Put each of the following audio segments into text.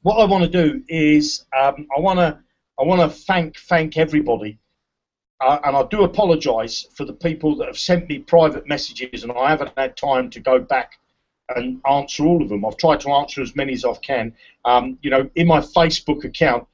what I want to do is I want to thank everybody, and I do apologise for the people that have sent me private messages, and I haven't had time to go back and answer all of them. I've tried to answer as many as I can. You know, in my Facebook account,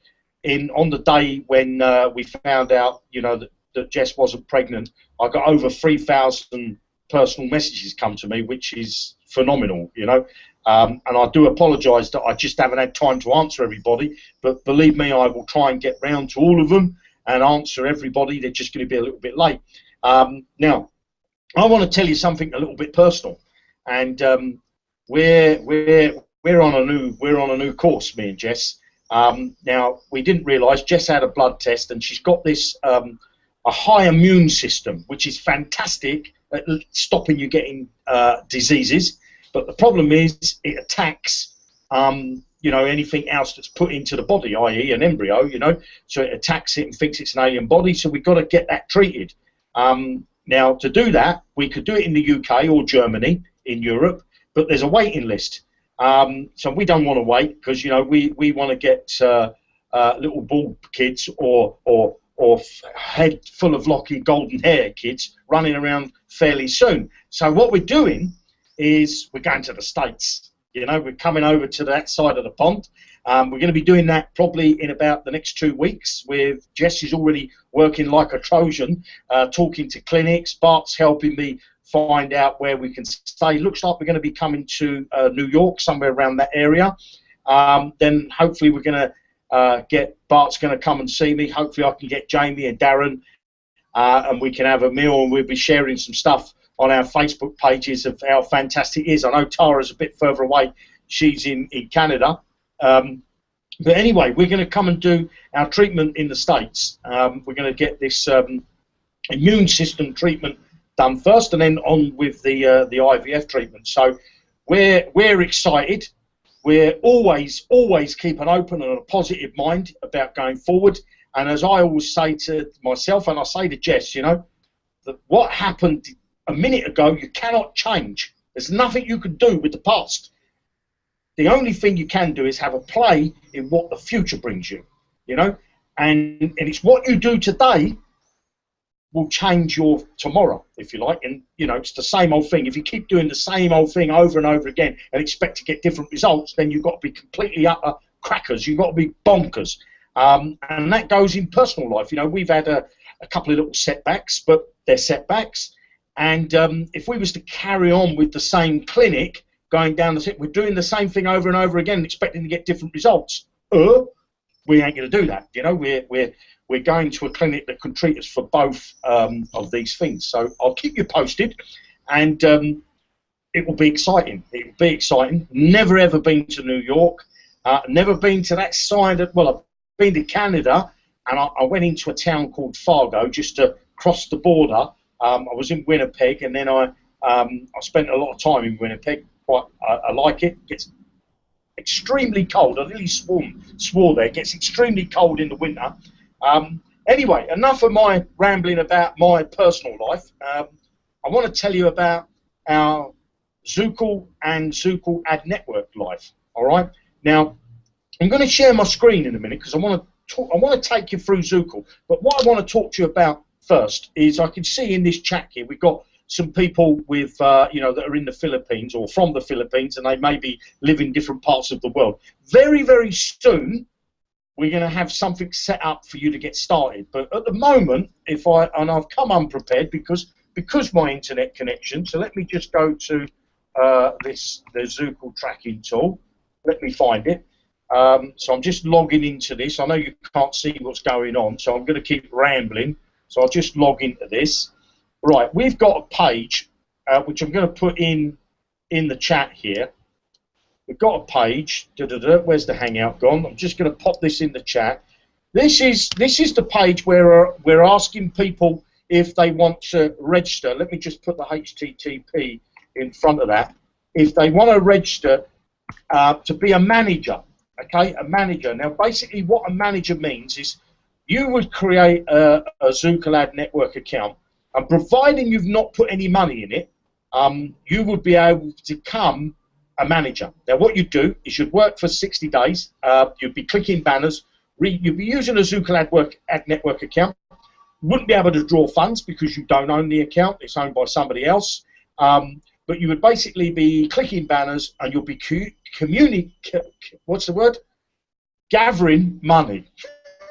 on the day when we found out, you know, that Jess wasn't pregnant, I got over 3,000 personal messages come to me, which is phenomenal, you know. And I do apologise that I just haven't had time to answer everybody, but believe me, I will try and get round to all of them and answer everybody. They're just going to be a little bit late. Now, I want to tell you something a little bit personal, and we're on a new course, me and Jess. Now, we didn't realise Jess had a blood test, and she's got this a high immune system, which is fantastic at stopping you getting diseases. But the problem is it attacks, you know, anything else that's put into the body, i.e. an embryo, you know. So it attacks it and thinks it's an alien body, so we've got to get that treated. Now, to do that, we could do it in the UK or Germany, in Europe, but there's a waiting list. So we don't want to wait because, you know, we want to get little bald kids or head full of locky golden hair kids running around fairly soon. So what we're doing is we're going to the States. You know, we're coming over to that side of the pond. We're going to be doing that probably in about the next 2 weeks. With Jess is already working like a Trojan, talking to clinics. Bart's helping me find out where we can stay. Looks like we're going to be coming to New York, somewhere around that area. Then hopefully we're going to get Bart's going to come and see me. Hopefully I can get Jamie and Darren, and we can have a meal, and we'll be sharing some stuff on our Facebook pages of how fantastic it is. I know Tara's a bit further away. She's in Canada. But anyway, we're going to come and do our treatment in the States. We're going to get this immune system treatment done first, and then on with the IVF treatment. So we're excited. We're always keep an open and a positive mind about going forward. And as I always say to myself, and I say to Jess, you know, that what happened a minute ago you cannot change. There's nothing you can do with the past. The only thing you can do is have a play in what the future brings you, you know, and it's what you do today will change your tomorrow, if you like. And, you know, it's the same old thing. If you keep doing the same old thing over and over again and expect to get different results, then you've got to be completely utter crackers. You've got to be bonkers. And that goes in personal life. You know, we've had a couple of little setbacks, but they're setbacks. And if we was to carry on with the same clinic, going down the we're doing the same thing over and over again, expecting to get different results. We ain't going to do that. You know, we're going to a clinic that can treat us for both of these things. So I'll keep you posted, and it will be exciting. It will be exciting. Never ever been to New York. Never been to that side of, well, I've been to Canada, and I went into a town called Fargo just to cross the border. I was in Winnipeg, and then I spent a lot of time in Winnipeg. I like it. It gets extremely cold. I nearly swore there. It gets extremely cold in the winter. Anyway, enough of my rambling about my personal life. I want to tell you about our Zukul and Zukul Ad Network life. All right. Now, I'm going to share my screen in a minute because I want to take you through Zukul. But what I want to talk to you about first is I can see in this chat here we've got some people with, you know, that are in the Philippines or from the Philippines, and they maybe live in different parts of the world. Very, very soon, we're going to have something set up for you to get started. But at the moment, I've come unprepared because my internet connection. So let me just go to the Zukul tracking tool. Let me find it. So I'm just logging into this. I know you can't see what's going on, so I'm going to keep rambling. So I'll just log into this. Right, we've got a page which I'm going to put in the chat here. We've got a page. Where's the Hangout gone? I'm just going to pop this in the chat. This is the page where we're asking people if they want to register. Let me just put the HTTP in front of that. If they want to register to be a manager, okay, a manager. Now, basically, what a manager means is you would create a Zukul Ad Network account. And providing you've not put any money in it, you would be able to come a manager. Now, what you'd do is you'd work for 60 days. You'd be clicking banners. You'd be using a Zukul ad network account. Wouldn't be able to draw funds because you don't own the account. It's owned by somebody else. But you would basically be clicking banners, and you'll be gathering money.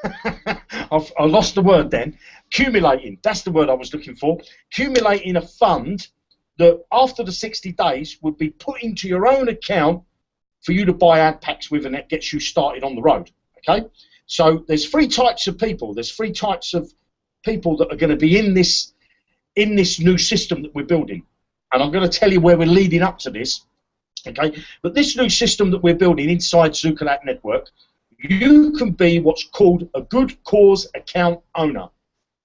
I lost the word then. Accumulating, that's the word I was looking for. Accumulating a fund that after the 60 days would be put into your own account for you to buy ad packs with, and that gets you started on the road. Okay? So there's three types of people. There's three types of people that are going to be in this new system that we're building. And I'm going to tell you where we're leading up to this. Okay? But this new system that we're building inside Zukul Ad Network, you can be what's called a good cause account owner.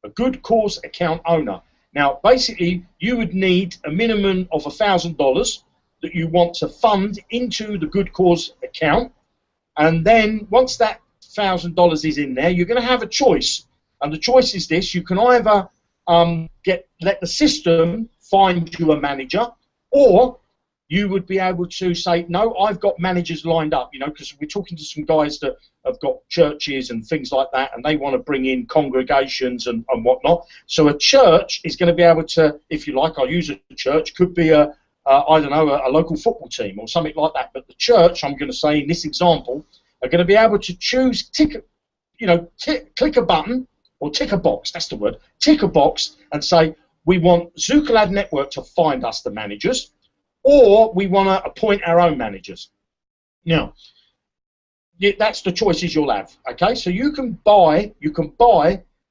A good cause account owner. Now, basically, you would need a minimum of $1,000 that you want to fund into the good cause account. And then once that $1,000 is in there, you're going to have a choice. And the choice is this: you can either let the system find you a manager, or you would be able to say, no, I've got managers lined up, you know, because we're talking to some guys that have got churches and things like that, and they want to bring in congregations and whatnot. So a church is going to be able to, if you like, I'll use a church, could be I don't know, a local football team or something like that. But the church, I'm going to say in this example, are going to be able to choose, click a button, or tick a box, that's the word, tick a box and say, we want Zukul Ad Network to find us the managers, or we want to appoint our own managers. Now, that's the choices you'll have. Okay, so you can buy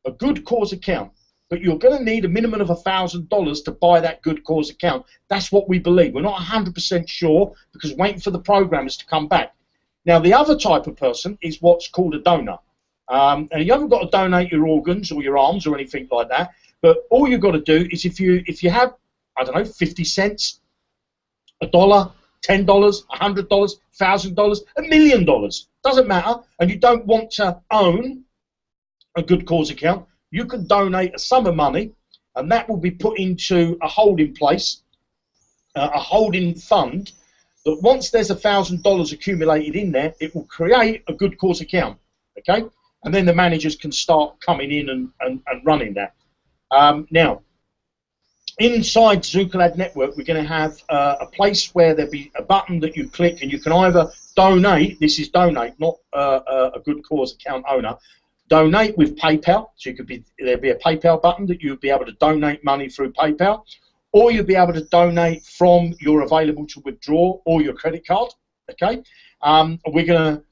a good cause account, but you're going to need a minimum of $1,000 to buy that good cause account. That's what we believe. We're not 100% sure because we're waiting for the programmers to come back. Now, the other type of person is what's called a donor. And you haven't got to donate your organs or your arms or anything like that. But all you've got to do is if you have, I don't know, 50 cents, $1, $10, $100, $1,000, $1 million, doesn't matter, and you don't want to own a good cause account, you can donate a sum of money, and that will be put into a holding place, a holding fund, that once there's $1,000 accumulated in there, it will create a good cause account, okay? And then the managers can start coming in and running that. Now, inside Zukul Ad Network, we're going to have a place where there'll be a button that you click, and you can either donate, this is donate, not a good cause account owner, donate with PayPal, so there'll be a PayPal button that you'll be able to donate money through PayPal, or you'll be able to donate from your available to withdraw or your credit card, okay? We're going to,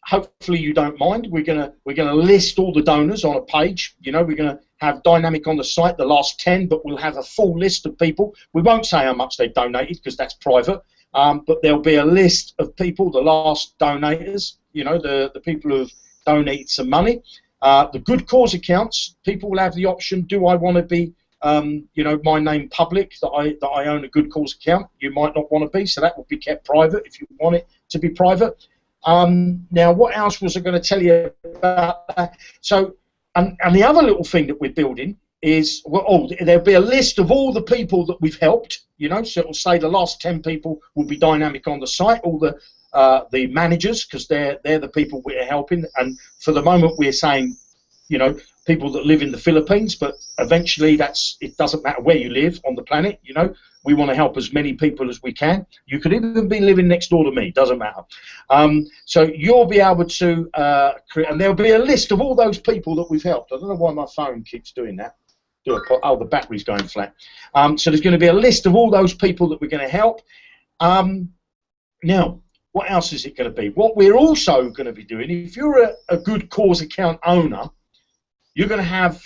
hopefully you don't mind, we're going to list all the donors on a page. You know, we're going to have dynamic on the site, the last 10, but we'll have a full list of people. We won't say how much they've donated because that's private, but there'll be a list of people, the last donators, you know, the people who have donated some money. The good cause accounts, people will have the option, do I want to be, you know, my name public, that I own a good cause account? You might not want to be, so that will be kept private if you want it to be private. Now, what else was I going to tell you about that? So, and the other little thing that we're building is, well, there'll be a list of all the people that we've helped, you know, so it'll say the last 10 people will be dynamic on the site, all the managers, because they're the people we're helping, and for the moment we're saying, you know, people that live in the Philippines, but eventually it doesn't matter where you live on the planet, you know, we want to help as many people as we can. You could even be living next door to me, doesn't matter. So you'll be able to create, and there'll be a list of all those people that we've helped. I don't know why my phone keeps doing that. Oh, the battery's going flat. So there's going to be a list of all those people that we're going to help. Now, what else is it going to be? What we're also going to be doing, if you're a good cause account owner, you're going to have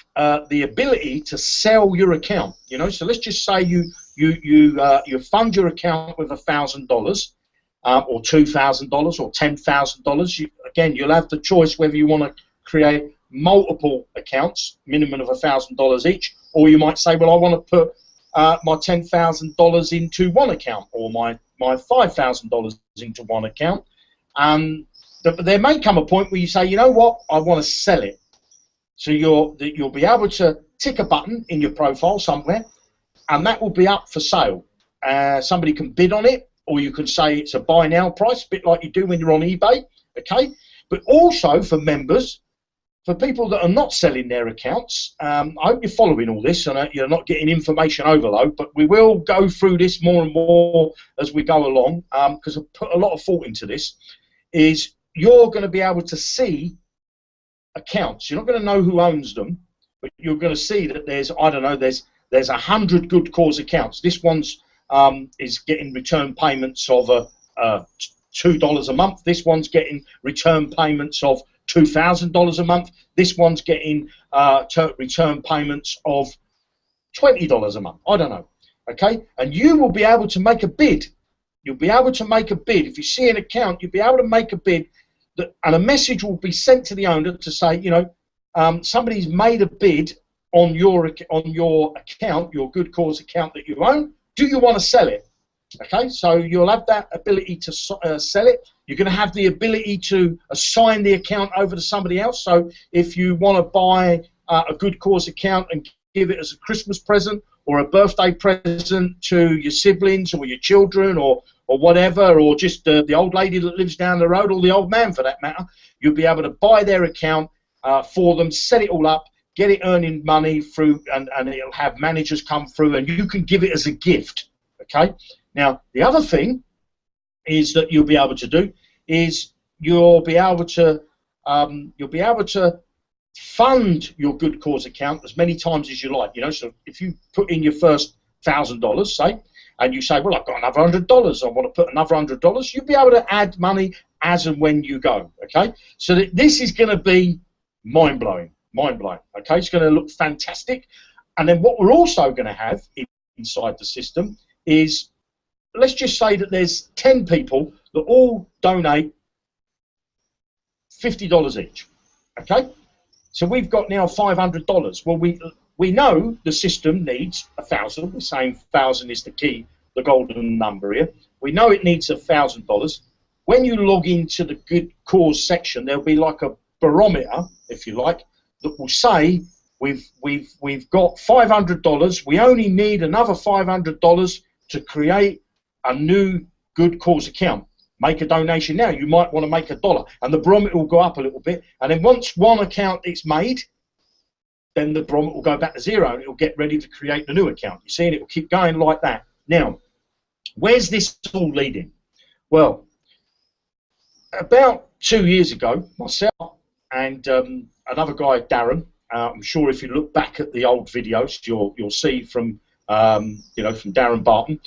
the ability to sell your account. You know, so let's just say you fund your account with $1,000 or $2,000 or $10,000. Again, you'll have the choice whether you want to create multiple accounts, minimum of $1,000 each, or you might say, well, I want to put my $10,000 into one account, or my $5,000 into one account. There may come a point where you say, you know what, I want to sell it. So you'll be able to tick a button in your profile somewhere, and that will be up for sale. Somebody can bid on it, or you can say it's a buy now price, a bit like you do when you're on eBay, okay? But also for members, for people that are not selling their accounts, I hope you're following all this and you're not getting information overload, but we will go through this more and more as we go along, because I've put a lot of thought into this, is you're going to be able to see accounts. You're not going to know who owns them, but you're going to see that there's, I don't know, there's 100 good cause accounts. This one's is getting return payments of $2 a month. This one's getting return payments of $2,000 a month. This one's getting return payments of $20 a month. I don't know. Okay, and you will be able to make a bid. You'll be able to make a bid. If you see an account, you'll be able to make a bid, and a message will be sent to the owner to say, you know, somebody's made a bid on your account, your good cause account that you own. Do you want to sell it? Okay, so you'll have that ability to sell it. You're going to have the ability to assign the account over to somebody else. So if you want to buy a good cause account and give it as a Christmas present or a birthday present to your siblings or your children or whatever, or just the old lady that lives down the road, or the old man for that matter, you'll be able to buy their account for them, set it all up, get it earning money through, and it'll have managers come through, and you can give it as a gift. Okay. Now the other thing is that you'll be able to do is you'll be able to fund your good cause account as many times as you like. You know, so if you put in your first $1,000, say, and you say, well, I've got another $100, I want to put another $100, you'll be able to add money as and when you go. Okay, so this is going to be mind-blowing. Okay, it's going to look fantastic. And then what we're also going to have inside the system is, let's just say that there's 10 people that all donate $50 each. Okay, so we've got now $500. Well, we know the system needs 1,000. We're saying 1,000 is the key, the golden number here. We know it needs $1,000. When you log into the good cause section, there'll be like a barometer, if you like, that will say we've got $500. We only need another $500 to create a new good cause account. Make a donation now. You might want to make $1, and the barometer will go up a little bit. And then once one account is made, then the barometer will go back to zero, and it will get ready to create the new account. You see, and it will keep going like that. Now, where's this all leading? Well, about 2 years ago, myself and another guy, Darren. I'm sure if you look back at the old videos, you'll see from from Darren Barton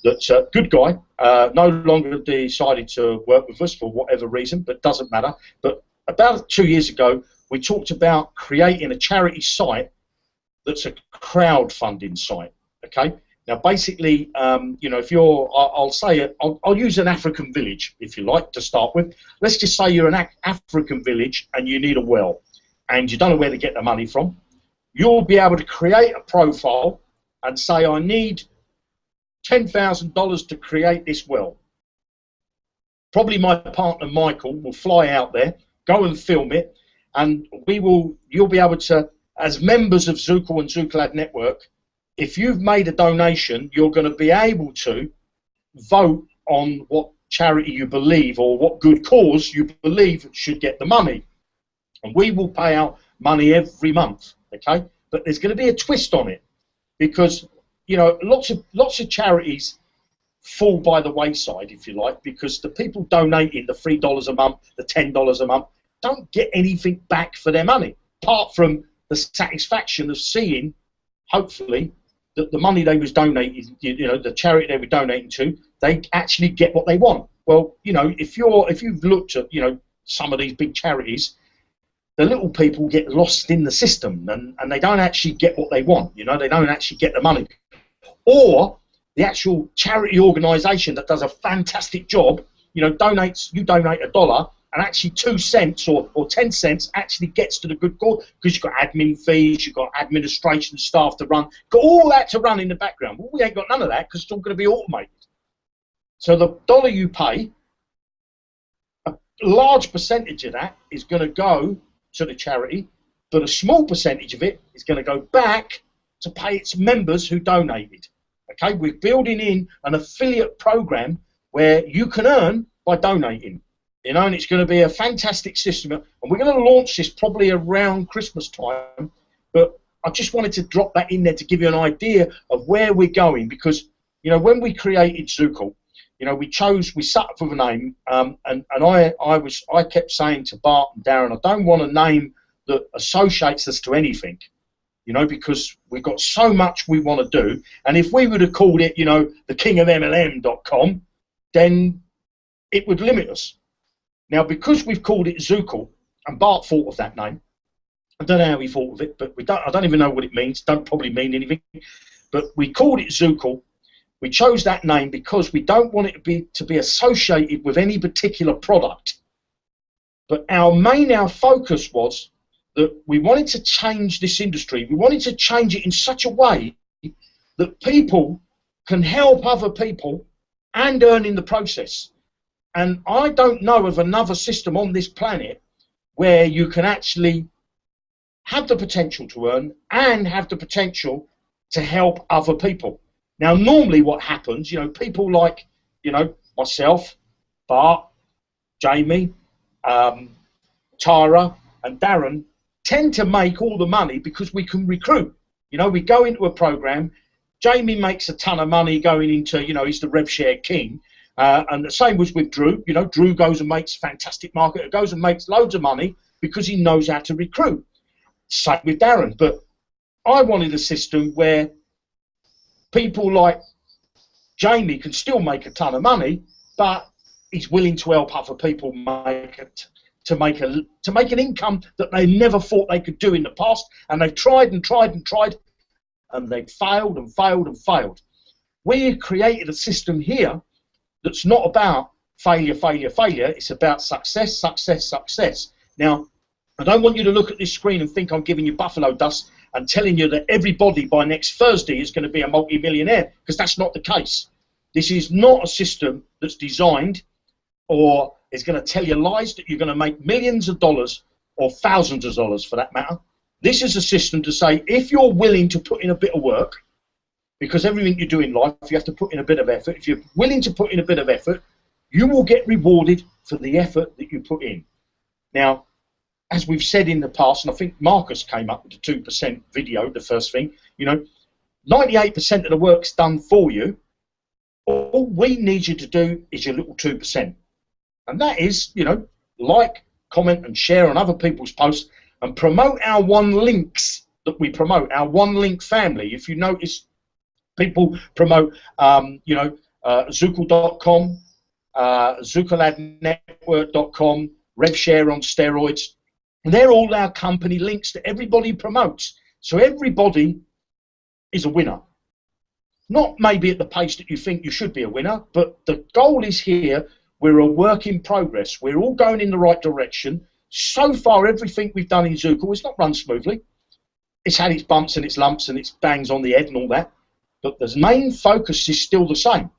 that good guy no longer decided to work with us for whatever reason, but doesn't matter. But about 2 years ago, we talked about creating a charity site that's a crowdfunding site. Okay. Now, basically, if you're, I'll use an African village, if you like, to start with. Let's just say you're an African village and you need a well, and you don't know where to get the money from. You'll be able to create a profile and say, I need $10,000 to create this well. Probably my partner Michael will fly out there, go and film it, and you'll be able to, as members of Zukul and Zukul Network, if you've made a donation, you're going to be able to vote on what charity you believe or what good cause you believe should get the money. And we will pay out money every month, okay? But there's going to be a twist on it, because lots of charities fall by the wayside, if you like, because the people donating the $3 a month, the $10 a month, don't get anything back for their money, apart from the satisfaction of seeing, hopefully, that the money they was donating, the charity they were donating to, they actually get what they want. Well, if you've looked at, some of these big charities, the little people get lost in the system, and they don't actually get what they want. They don't actually get the money. Or the actual charity organisation that does a fantastic job, you donate $1, and actually 2 cents or 10 cents actually gets to the good cause, because you've got admin fees, you've got administration staff to run, got all that to run in the background. Well, we ain't got none of that, because it's all going to be automated. So the dollar you pay, a large percentage of that is going to go to the charity, but a small percentage of it is going to go back to pay its members who donated. Okay, we're building in an affiliate program where you can earn by donating. You know, and it's going to be a fantastic system. And we're going to launch this probably around Christmas time. But I just wanted to drop that in there to give you an idea of where we're going, because, you know, when we created Zukul, you know, we set up with a name, and I kept saying to Bart and Darren, I don't want a name that associates us to anything, you know, because we've got so much we want to do. And if we would have called it, you know, the kingofmlm.com, then it would limit us. Now, because we've called it Zukul, and Bart thought of that name, I don't know how he thought of it, but I don't even know what it means. Don't probably mean anything. But we called it Zukul. We chose that name because we don't want it to be associated with any particular product. But our focus was that we wanted to change this industry. We wanted to change it in such a way that people can help other people and earn in the process. And I don't know of another system on this planet where you can actually have the potential to earn and have the potential to help other people. Now, normally what happens, you know, people like, you know, myself, Bart, Jamie, Tyra, and Darren tend to make all the money because we can recruit. You know, we go into a program. Jamie makes a ton of money going into, you know, he's the rev share king. And the same was with Drew. You know, Drew goes and makes fantastic market, goes and makes loads of money because he knows how to recruit. Same with Darren. But I wanted a system where people like Jamie can still make a ton of money, but he's willing to help other people to make an income that they never thought they could do in the past, and they've tried and tried and tried, and they've failed and failed and failed. We created a system here that's not about failure, failure, failure. It's about success, success, success. Now, I don't want you to look at this screen and think I'm giving you buffalo dust and telling you that everybody by next Thursday is going to be a multi-millionaire, because that's not the case. This is not a system that's designed or is going to tell you lies that you're going to make millions of dollars or thousands of dollars for that matter. This is a system to say, if you're willing to put in a bit of work, because everything you do in life, you have to put in a bit of effort. If you're willing to put in a bit of effort, you will get rewarded for the effort that you put in. Now, as we've said in the past, and I think Marcus came up with the 2% video, the first thing, you know, 98% of the work's done for you. All we need you to do is your little 2%. And that is, you know, like, comment and share on other people's posts and promote our one links that we promote, our one link family. If you notice, people promote, you know, Zukul.com, ZukuladNetwork.com, RevShare on steroids. And they're all our company links that everybody promotes. So everybody is a winner. Not maybe at the pace that you think you should be a winner, but the goal is here. We're a work in progress. We're all going in the right direction. So far, everything we've done in Zukul has not run smoothly. It's had its bumps and its lumps and its bangs on the head and all that. But the main focus is still the same.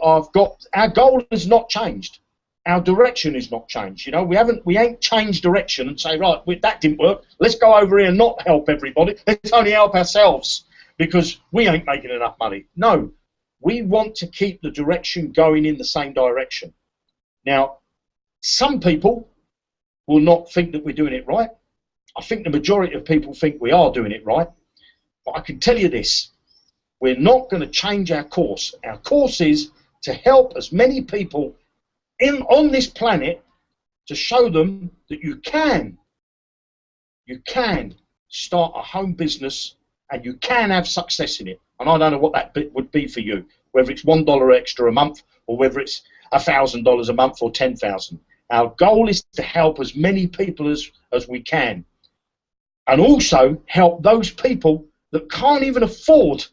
Our goal has not changed. Our direction is not changed. You know, we ain't changed direction and say, right, that didn't work. Let's go over here and not help everybody. Let's only help ourselves because we ain't making enough money. No, we want to keep the direction going in the same direction. Now, some people will not think that we're doing it right. I think the majority of people think we are doing it right. But I can tell you this, we're not going to change our course. Our course is to help as many people on this planet to show them that you can start a home business and you can have success in it. And I don't know what that bit would be for you, whether it's $1 extra a month or whether it's $1,000 a month or 10,000. Our goal is to help as many people as we can, and also help those people that can't even afford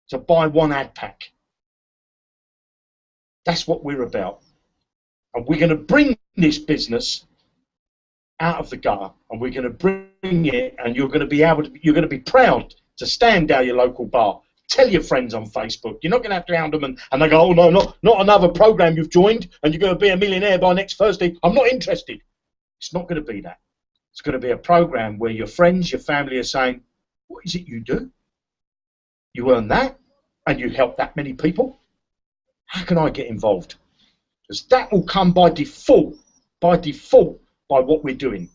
to buy one ad pack. That's what we're about. And we're going to bring this business out of the gutter, and we're going to bring it, and you're going to be proud to stand down your local bar. Tell your friends on Facebook. You're not going to have to hound them and they go, oh no, not another program you've joined and you're going to be a millionaire by next Thursday. I'm not interested. It's not going to be that. It's going to be a program where your friends, your family are saying, what is it you do? You earn that and you help that many people. how can I get involved? Because that will come by default, by what we're doing.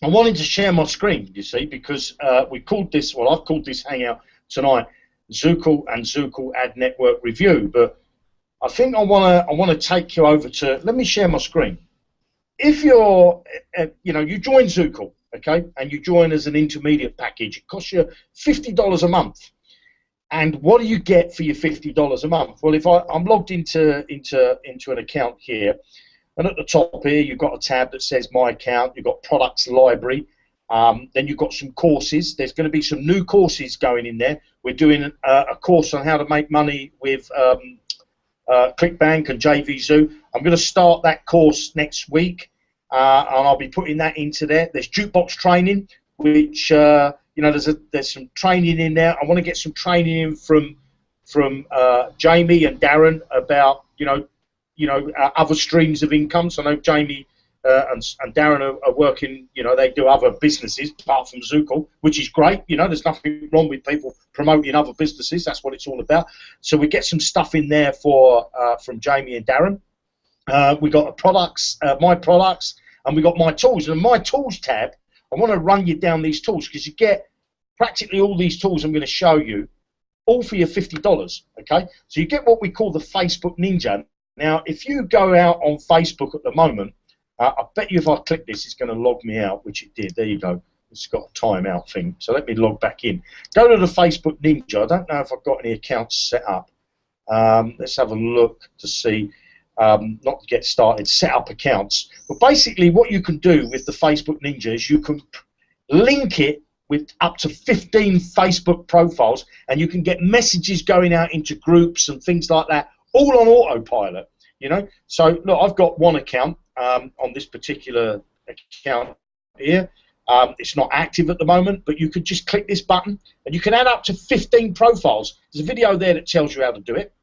I wanted to share my screen, you see, because we called this, well, I've called this Hangout tonight Zukul and Zukul Ad Network Review, but I think I want to take you over to, let me share my screen. If you're, you join Zukul, okay, and you join as an intermediate package, it costs you $50 a month. And what do you get for your $50 a month? Well, if I'm logged into an account here, and at the top here you've got a tab that says My Account, you've got Products Library, then you've got some courses. There's going to be some new courses going in there. We're doing a course on how to make money with ClickBank and JVZoo. I'm going to start that course next week, and I'll be putting that into there. There's jukebox training, which there's some training in there. I want to get some training in from Jamie and Darren about other streams of income. So I know Jamie and Darren are working. They do other businesses apart from Zukul, which is great. There's nothing wrong with people promoting other businesses. That's what it's all about. So we get some stuff in there from Jamie and Darren. We got products, my products, and we got my tools. And my tools tab, I want to run you down these tools because you get practically all these tools I'm going to show you, all for your $50, okay? So you get what we call the Facebook Ninja. Now, if you go out on Facebook at the moment, I bet you if I click this, it's going to log me out, which it did. There you go. It's got a timeout thing. So let me log back in. Go to the Facebook Ninja. I don't know if I've got any accounts set up. Let's have a look to see. Not to get started, set up accounts. But basically what you can do with the Facebook Ninja is you can link it with up to 15 Facebook profiles, and you can get messages going out into groups and things like that, all on autopilot, So look, I've got one account on this particular account here. It's not active at the moment, but you could just click this button and you can add up to 15 profiles. There's a video there that tells you how to do it.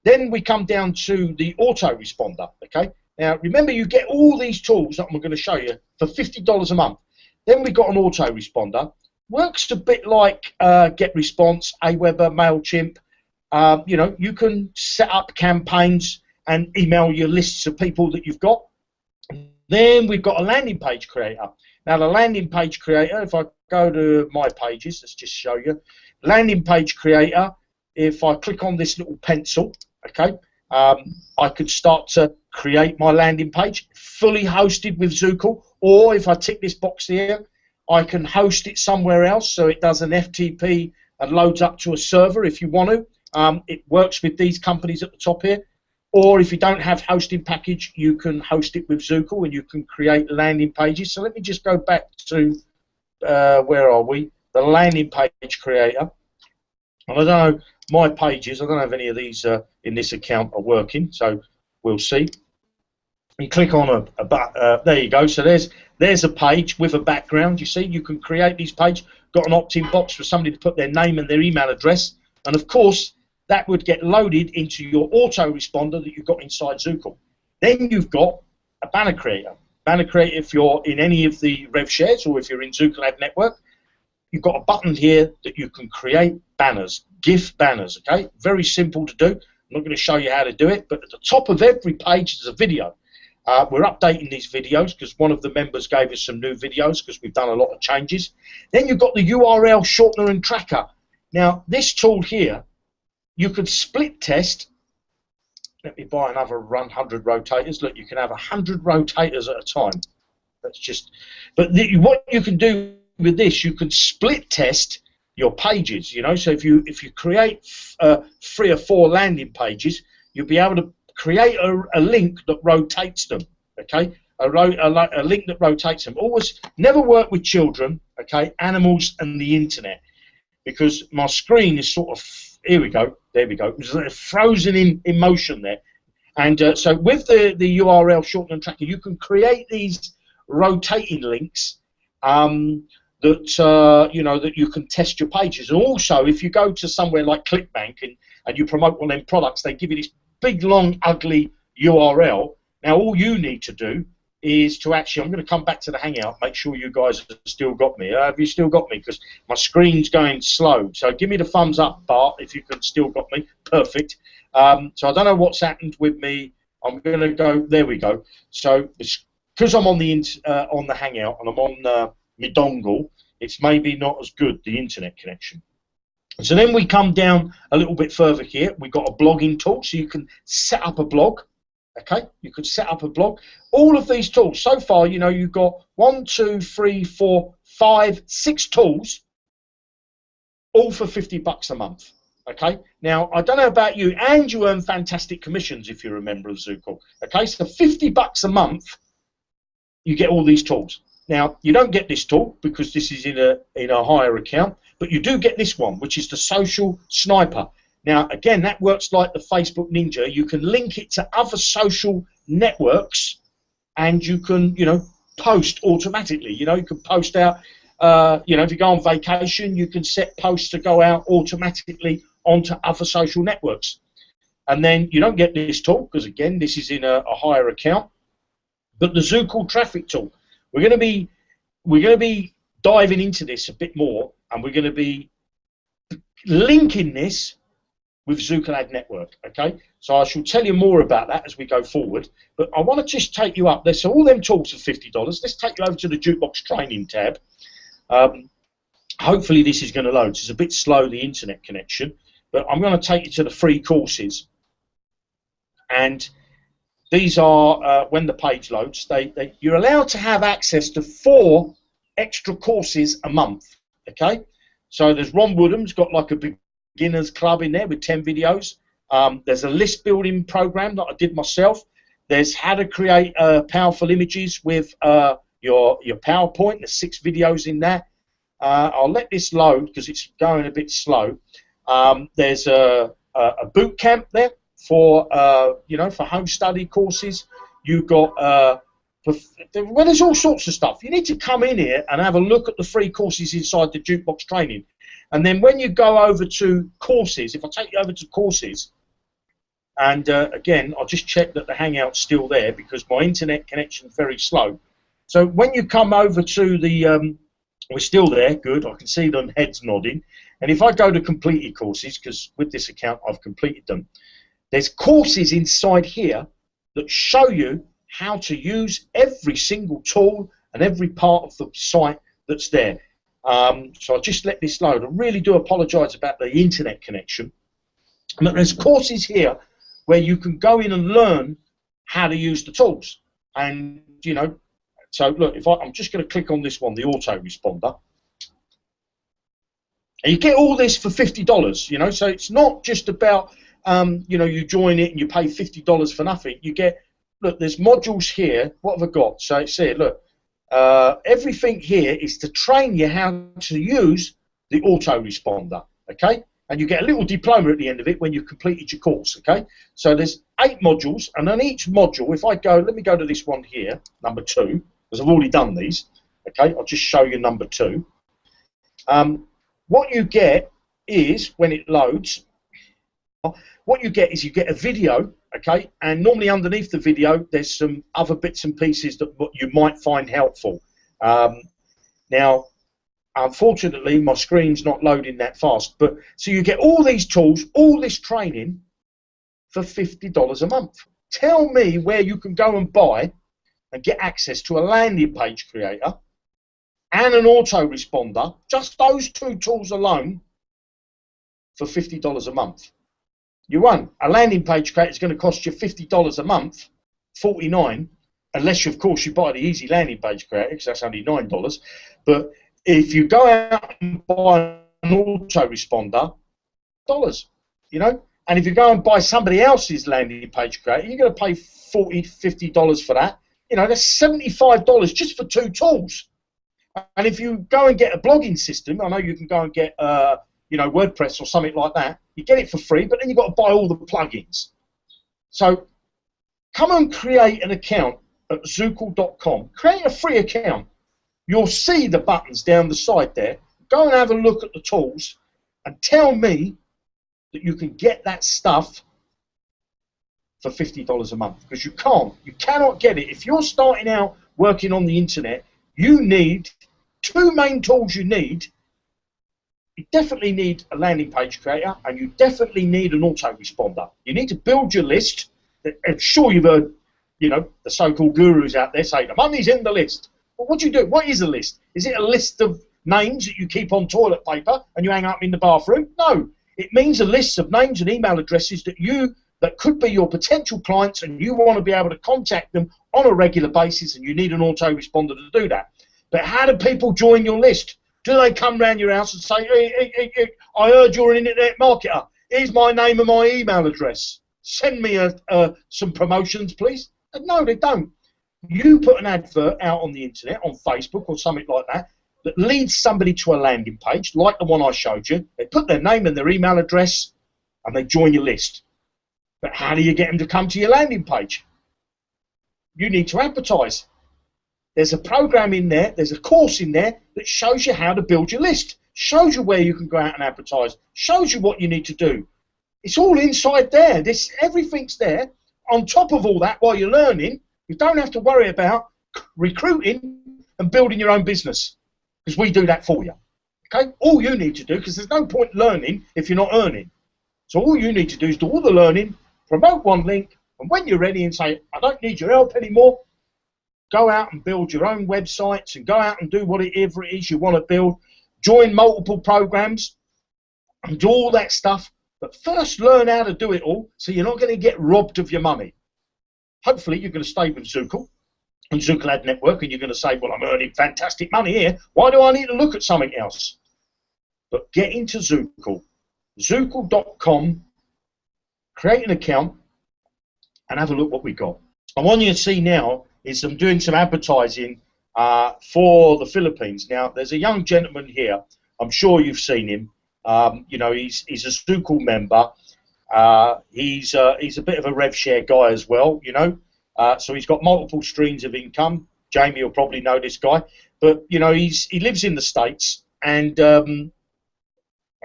Then we come down to the autoresponder, okay? Now, remember, you get all these tools that I'm going to show you for $50 a month. Then we've got an autoresponder. Works a bit like GetResponse, Aweber, MailChimp. You can set up campaigns and email your lists of people that you've got. Then we've got a landing page creator. Now, the landing page creator, if I go to my pages, let's just show you. Landing page creator, if I click on this little pencil, okay, I could start to create my landing page, fully hosted with Zukul, or if I tick this box here, I can host it somewhere else, so it does an FTP and loads up to a server if you want to. It works with these companies at the top here. Or if you don't have hosting package, you can host it with Zukul and you can create landing pages. So let me just go back to, where are we? The landing page creator. And I don't know, my pages, I don't know if any of these in this account are working, so we'll see. You click on there you go. So there's a page with a background. You see, you can create these pages. Got an opt-in box for somebody to put their name and their email address. And of course, that would get loaded into your autoresponder that you've got inside Zukul. Then you've got a banner creator. Banner creator, if you're in any of the rev shares or if you're in Zukul Ad Network, you've got a button here that you can create banners, GIF banners, okay? Very simple to do. I'm not going to show you how to do it, but at the top of every page is a video. We're updating these videos because one of the members gave us some new videos because we've done a lot of changes. Then you've got the URL shortener and tracker. Now, this tool here, you could split test. Let me buy another 100 rotators. Look, you can have 100 rotators at a time. That's just. But what you can do with this, you can split test your pages. So if you create 3 or 4 landing pages, you'll be able to create a link that rotates them. Okay, a link that rotates them. Always never work with children. Okay, animals and the internet, because my screen is sort of. Here we go. There we go. It's frozen in motion there. And so with the URL shortener tracker, you can create these rotating links that you can test your pages. And also, if you go to somewhere like ClickBank and you promote one of them products, they give you this big, long, ugly URL. Now, all you need to do is to actually, I'm going to come back to the Hangout, make sure you guys have still got me. Have you still got me? Because my screen's going slow. So give me the thumbs up, Bart, if you can still got me. Perfect. So I don't know what's happened with me. I'm going to go, there we go. So because I'm on the Hangout and I'm on my dongle, it's maybe not as good, the internet connection. So then we come down a little bit further here. We've got a blogging tool, so you can set up a blog. Okay, you could set up a blog. All of these tools, so far, you know, you've got 1, 2, 3, 4, 5, 6 tools, all for $50 a month. Okay, now I don't know about you, and you earn fantastic commissions if you're a member of Zukul. Okay, so $50 a month, you get all these tools. Now you don't get this tool because this is in a higher account, but you do get this one, which is the Social Sniper. Now, again, that works like the Facebook Ninja. You can link it to other social networks, and you can, you know, post automatically. You know, you can post out, you know, if you go on vacation, you can set posts to go out automatically onto other social networks. And then you don't get this tool because, again, this is in a higher account. But the Zukul traffic tool, we're going to be diving into this a bit more, and we're going to be linking this with Zukul Ad Network. Okay, so I shall tell you more about that as we go forward, but I want to just take you up there. So all them tools are $50. Let's take you over to the Jukebox Training tab. Hopefully this is going to load. It's a bit slow, the internet connection, but I'm going to take you to the free courses, and these are when the page loads, you're allowed to have access to 4 extra courses a month. Okay, so there's Ron Woodham's got like a beginners club in there with 10 videos. There's a list building program that I did myself. There's how to create powerful images with your PowerPoint. There's 6 videos in that. I'll let this load because it's going a bit slow. There's a boot camp there for you know, for home study courses. You've got well, there's all sorts of stuff. You need to come in here and have a look at the free courses inside the Jukebox Training. And then when you go over to courses, if I take you over to courses, and again, I'll just check that the Hangout's still there because my internet connection is very slow. So when you come over to the, we're still there, good, I can see them heads nodding. And if I go to completed courses, because with this account I've completed them, there's courses inside here that show you how to use every single tool and every part of the site that's there. So I'll just let this load. I really do apologise about the internet connection. But there's courses here where you can go in and learn how to use the tools. And, you know, so look, if I'm just going to click on this one, the autoresponder. And you get all this for $50, you know, so it's not just about, you know, you join it and you pay $50 for nothing. You get, look, there's modules here. What have I got? So it's here, look. Everything here is to train you how to use the autoresponder, okay? And you get a little diploma at the end of it when you've completed your course, okay? So there's 8 modules, and on each module, if I go, let me go to this one here, number 2, because I've already done these, okay? I'll just show you number 2. What you get is, when it loads, what you get is you get a video, okay, and normally underneath the video there's some other bits and pieces that you might find helpful. Now, unfortunately, my screen's not loading that fast, but so you get all these tools, all this training for $50 a month. Tell me where you can go and buy and get access to a landing page creator and an autoresponder, just those 2 tools alone, for $50 a month. You won't. A landing page creator is going to cost you $50 a month, $49, unless, of course, you buy the easy landing page creator, because that's only $9. But if you go out and buy an autoresponder, dollars, you know, and if you go and buy somebody else's landing page creator, you're going to pay $40, $50 for that. You know, that's $75 just for 2 tools. And if you go and get a blogging system, I know you can go and get you know, WordPress or something like that, you get it for free, but then you've got to buy all the plugins. So come and create an account at Zukul.com. Create a free account. You'll see the buttons down the side there. Go and have a look at the tools and tell me that you can get that stuff for $50 a month, because you cannot get it. If you're starting out working on the internet, you need two main tools. You definitely need a landing page creator, and you definitely need an autoresponder. You need to build your list. I'm sure you've heard, the so-called gurus out there say the money's in the list. But what do you do? What is a list? Is it a list of names that you keep on toilet paper and you hang up in the bathroom? No, it means a list of names and email addresses that could be your potential clients, and you want to be able to contact them on a regular basis, and you need an autoresponder to do that. But how do people join your list? Do they come round your house and say, hey, I heard you're an internet marketer. Here's my name and my email address. Send me some promotions, please. And no, they don't. You put an advert out on the internet, on Facebook or something like that, that leads somebody to a landing page, like the one I showed you. They put their name and their email address, and they join your list. But how do you get them to come to your landing page? You need to advertise. There's a program in there, there's a course in there that shows you how to build your list, shows you where you can go out and advertise, shows you what you need to do. It's all inside there. Everything's there. On top of all that, while you're learning, you don't have to worry about recruiting and building your own business, because we do that for you. Okay? All you need to do, because there's no point learning if you're not earning. So all you need to do is do all the learning, promote one link, and when you're ready and say, I don't need your help anymore, go out and build your own websites and go out and do whatever it is you want to build. Join multiple programs and do all that stuff. But first learn how to do it all, so you're not going to get robbed of your money. Hopefully you're going to stay with Zukul and Zukul Ad Network, and you're going to say, well, I'm earning fantastic money here. Why do I need to look at something else? But get into Zukul. Zukul.com, create an account, and have a look what we got. And what you see now is I'm doing some advertising for the Philippines. Now, there's a young gentleman here. I'm sure you've seen him. He's a Zukul member. He's a bit of a rev share guy as well, so he's got multiple streams of income. Jamie will probably know this guy, but he lives in the States, and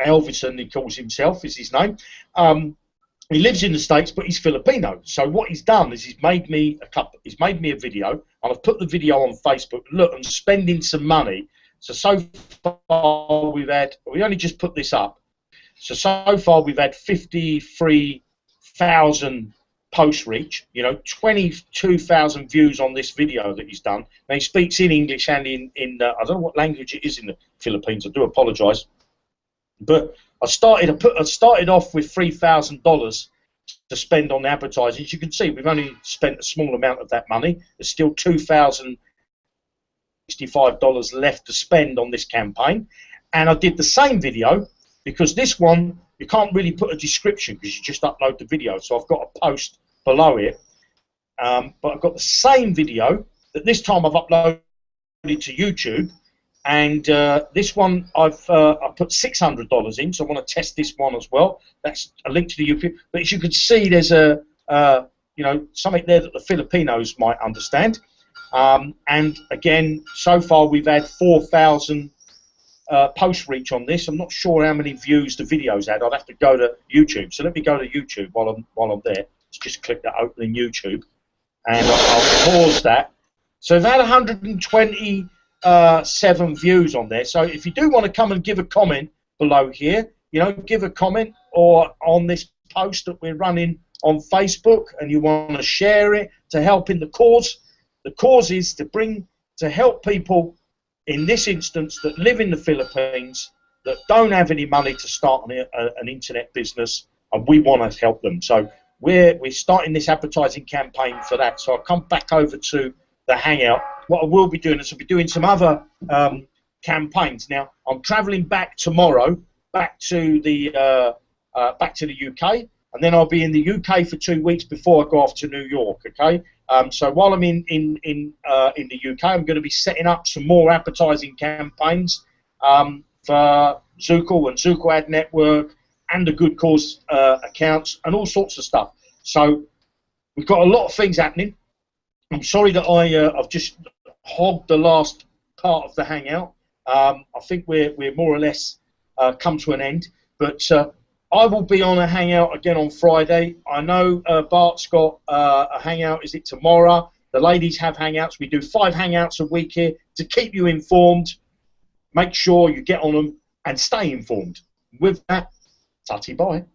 Elvison, he calls himself, is his name. He lives in the States, but he's Filipino. So what he's done is he's made me a video, and I've put the video on Facebook. Look, I'm spending some money. So far we only just put this up. So far we've had 53,000 post reach, 22,000 views on this video that he's done. Now he speaks in English and in I don't know what language it is in the Philippines. I do apologise. But I started off with $3,000 to spend on advertising. As you can see, we've only spent a small amount of that money. There's still $2,065 left to spend on this campaign. And I did the same video, because this one, you can't really put a description because you just upload the video. So I've got a post below it. But I've got the same video that this time I've uploaded to YouTube. And this one I put $600 in, so I want to test this one as well. That's a link to the YouTube. But as you can see, there's something there that the Filipinos might understand. And again, so far we've had 4,000 post reach on this. I'm not sure how many views the video's had. I'd have to go to YouTube. So let me go to YouTube while I'm there. Let's just click that open in YouTube, and I'll pause that. So we've had 127 views on there. So if you do want to come and give a comment below here, give a comment or on this post that we're running on Facebook, and you want to share it to help in the cause. The cause is to help people in this instance that live in the Philippines that don't have any money to start an internet business, and we want to help them. So we're starting this advertising campaign for that. So I'll come back over to the Hangout. What I will be doing is I'll be doing some other campaigns. Now I'm travelling back tomorrow, back to the UK, and then I'll be in the UK for 2 weeks before I go off to New York. Okay. So while I'm in the UK, I'm going to be setting up some more advertising campaigns for Zukul and Zukul Ad Network and the Good Cause accounts and all sorts of stuff. So we've got a lot of things happening. I'm sorry that I've just hogged the last part of the Hangout. I think we're more or less come to an end, but I will be on a Hangout again on Friday. I know Bart's got a Hangout. Is it tomorrow? The ladies have Hangouts. We do 5 Hangouts a week here to keep you informed. Make sure you get on them and stay informed. With that, tutty bye.